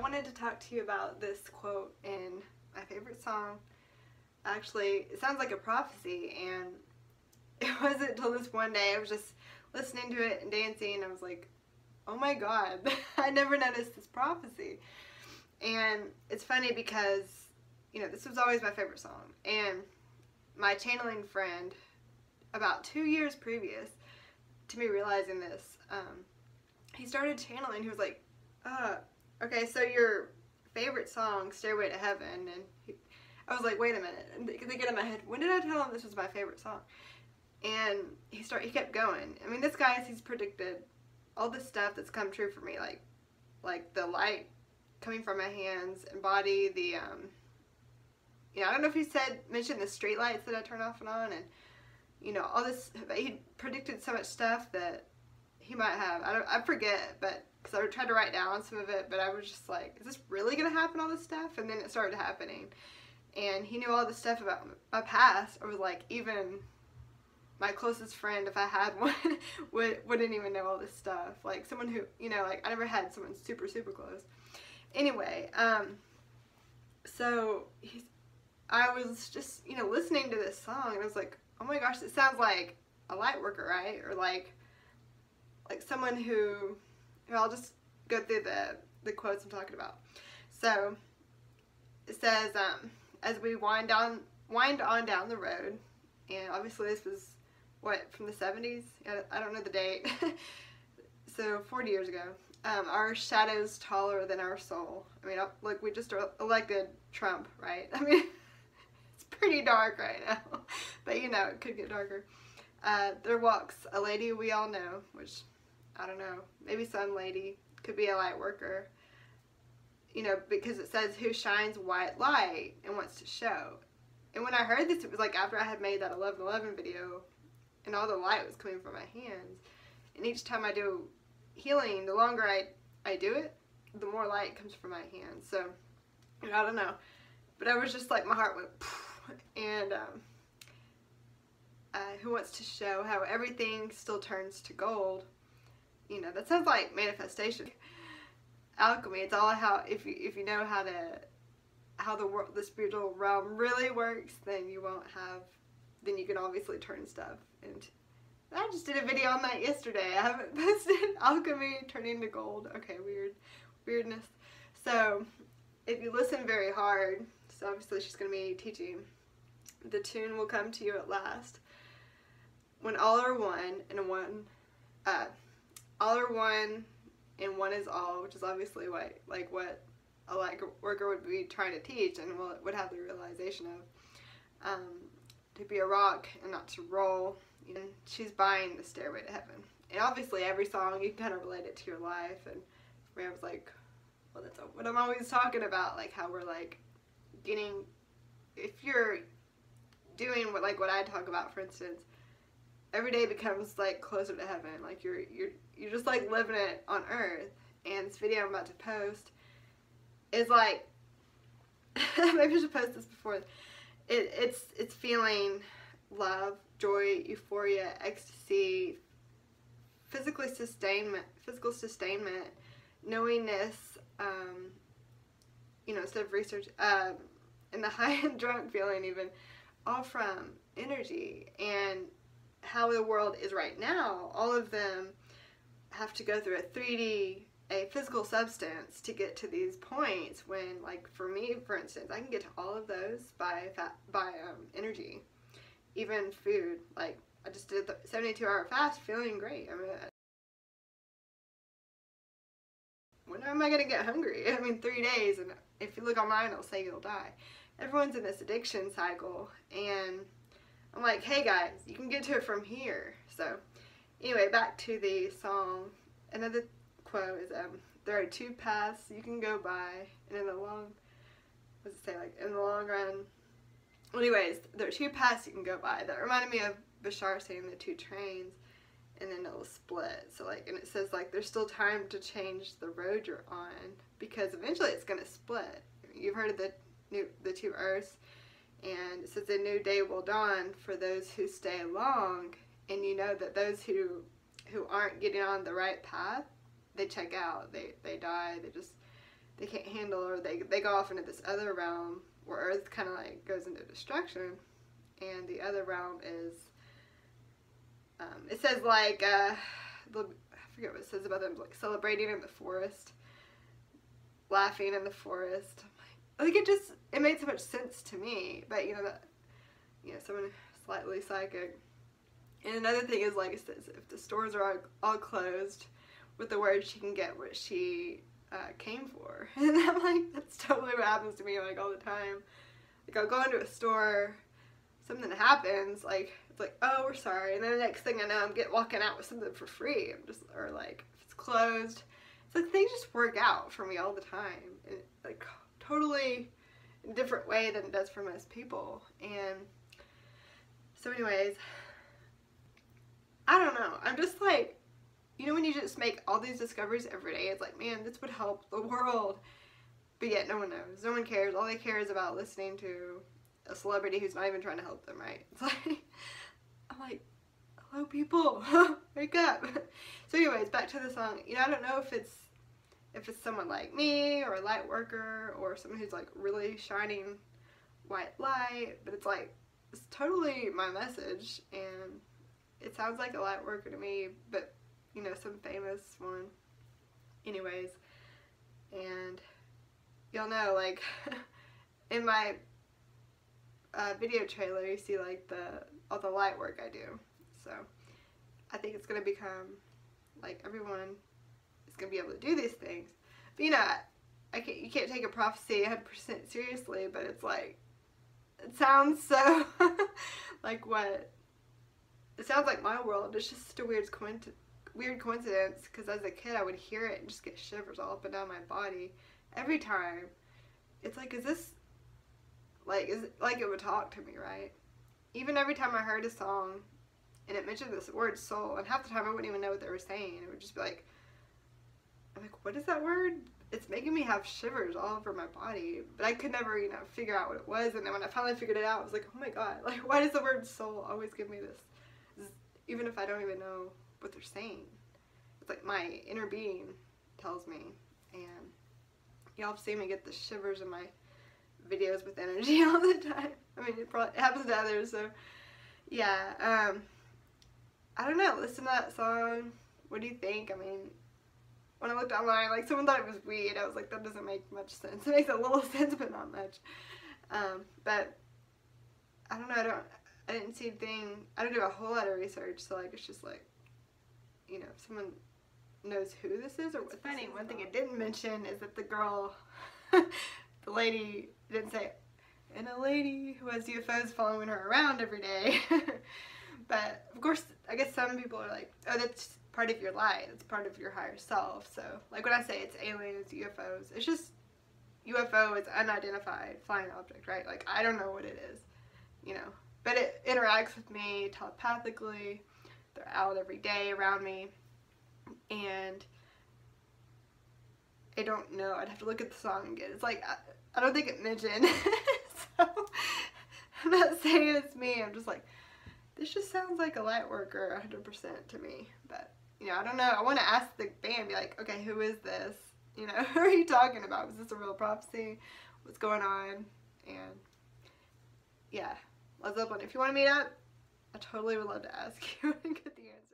wanted to talk to you about this quote in my favorite song. Actually, it sounds like a prophecy, and it wasn't until this one day I was just listening to it and dancing, and I was like, oh my god, I never noticed this prophecy. And it's funny because, you know, this was always my favorite song, and my channeling friend, about 2 years previous to me realizing this, he started channeling. He was like, okay, so your favorite song, Stairway to Heaven, and I was like, wait a minute, and thinking in my head, when did I tell him this was my favorite song? And he kept going. I mean, this guy, he's predicted all this stuff that's come true for me, like the light coming from my hands and body, the, you know, I don't know if he mentioned the street lights that I turn off and on, and, you know, all this, he predicted so much stuff that he might have, I forget, but, because I tried to write down some of it, but I was just like, is this really going to happen, all this stuff? And then it started happening, and he knew all this stuff about my past. I was like, even my closest friend, if I had one, wouldn't even know all this stuff, like someone who, you know, like I never had someone super close. Anyway, so I was just, you know, listening to this song, and I was like, oh my gosh, it sounds like a light worker, right? Or like someone who, I'll just go through the quotes I'm talking about. So it says, as we wind on down the road, and obviously this was what, from the 70s? I don't know the date. So 40 years ago. Our shadow's taller than our soul. I mean, look, we just elected Trump, right? I mean, it's pretty dark right now, but you know, it could get darker. There walks a lady we all know, which, I don't know, maybe some lady, could be a light worker, you know, because it says who shines white light and wants to show. And when I heard this, it was like after I had made that 11/11 video, and all the light was coming from my hands. And each time I do healing, the longer I do it, the more light comes from my hands. So, I don't know. But I was just like, my heart went, and who wants to show how everything still turns to gold. You know, that sounds like manifestation. Alchemy, it's all how, if you know how the spiritual realm really works, then you won't have, then you can obviously turn stuff. And I just did a video on that yesterday. I haven't posted alchemy turning to gold. Okay, weirdness. So if you listen very hard, so obviously she's going to be teaching, the tune will come to you at last. When all are one and one, all are one and one is all, which is obviously what a light worker would be trying to teach, and would have the realization of, to be a rock and not to roll. You know, she's buying the Stairway to Heaven. And obviously every song, you can kind of relate it to your life. And for me, I was like, well, that's what I'm always talking about, like how we're like getting, if you're doing what I talk about, for instance, every day becomes like closer to heaven. Like you're just like living it on earth. And this video I'm about to post is like, maybe I should post this before. It's feeling love, joy, euphoria, ecstasy, physical sustainment, knowingness, you know, instead of research, and the high and drunk feeling, even, all from energy. And how the world is right now, all of them have to go through a physical substance to get to these points, when, like, for me, for instance, I can get to all of those by energy. Even food, like, I just did the 72-hour fast, feeling great. I mean, when am I going to get hungry? I mean, 3 days, and if you look online, it'll say you'll die. Everyone's in this addiction cycle, and I'm like, hey guys, you can get to it from here. So, anyway, back to the song. Another quote is, there are two paths you can go by, and in the long, what does it say, like, in the long run, well, anyways, there are two paths you can go by. That reminded me of Bashar saying the two trains, and then it'll split. So, like, and it says, like, there's still time to change the road you're on, because eventually it's going to split. You've heard of the two earths, and it says a new day will dawn for those who stay along, and you know that those who who aren't getting on the right path, they check out, they die, they can't handle, or they go off into this other realm where Earth kind of like goes into destruction, and the other realm is, it says like, I forget what it says about them, like celebrating in the forest, laughing in the forest. Like it made so much sense to me, but someone slightly psychic. And another thing is, like it says, if the stores are all closed, with the word she can get what she came for. And I'm like, that's totally what happens to me, like, all the time. Like, I'll go into a store, something happens, like, it's like, oh, we're sorry, and then the next thing I know, I'm walking out with something for free. Or like, if it's closed, it's like things just work out for me all the time, and like totally in a different way than it does for most people. And so anyways, I don't know, I'm just like, when you just make all these discoveries every day, it's like, man, this would help the world, but yet no one knows, no one cares. All they care is about listening to a celebrity who's not even trying to help them, right? It's like, I'm like, hello people, wake up. So anyways, back to the song. I don't know if it's someone like me, or a light worker, or someone who's like really shining white light, but it's like, it's totally my message, and it sounds like a light worker to me, but some famous one. Anyways, and y'all know, like, in my video trailer, you see like all the light work I do. So I think it's gonna become like everyone is gonna be able to do these things. But you can't take a prophecy 100% seriously. But it's like, it sounds so like what it sounds like my world. It's just a weird coincidence, because as a kid I would hear it and just get shivers all up and down my body every time. It's like, is it like it would talk to me, right? Even every time I heard a song and it mentioned this word soul, and half the time I wouldn't even know what they were saying. It would just be like, I'm like, what is that word? It's making me have shivers all over my body, but I could never, figure out what it was. And then when I finally figured it out, I was like, oh my god, like, why does the word soul always give me this, even if I don't even know what they're saying? It's like my inner being tells me. And y'all have seen me get the shivers in my videos with energy all the time. I mean, it happens to others, so yeah. I don't know, listen to that song. What do you think? I mean, when I looked online, like, someone thought it was weed. I was like, that doesn't make much sense. It makes a little sense, but not much. But I don't know, I didn't see anything. I don't do a whole lot of research, so like, it's just like, if someone knows who this is or what's funny. One thing it didn't mention is that the girl, the lady, didn't say, and a lady who has UFOs following her around every day. But of course, I guess some people are like, oh, that's part of your light, it's part of your higher self. So like when I say it's aliens, UFOs, it's just, UFO is unidentified flying object, right? Like, I don't know what it is, but it interacts with me telepathically. They're out every day around me, and I don't know, I'd have to look at the song again. It's like, I don't think it mentioned. So I'm not saying it's me, I'm just like, this just sounds like a light worker 100% to me. But I don't know, I want to ask the band, be like, okay, who is this? Who are you talking about? Was this a real prophecy? What's going on? And yeah, Zeppelin, if you want to meet up, I totally would love to ask you and get the answer.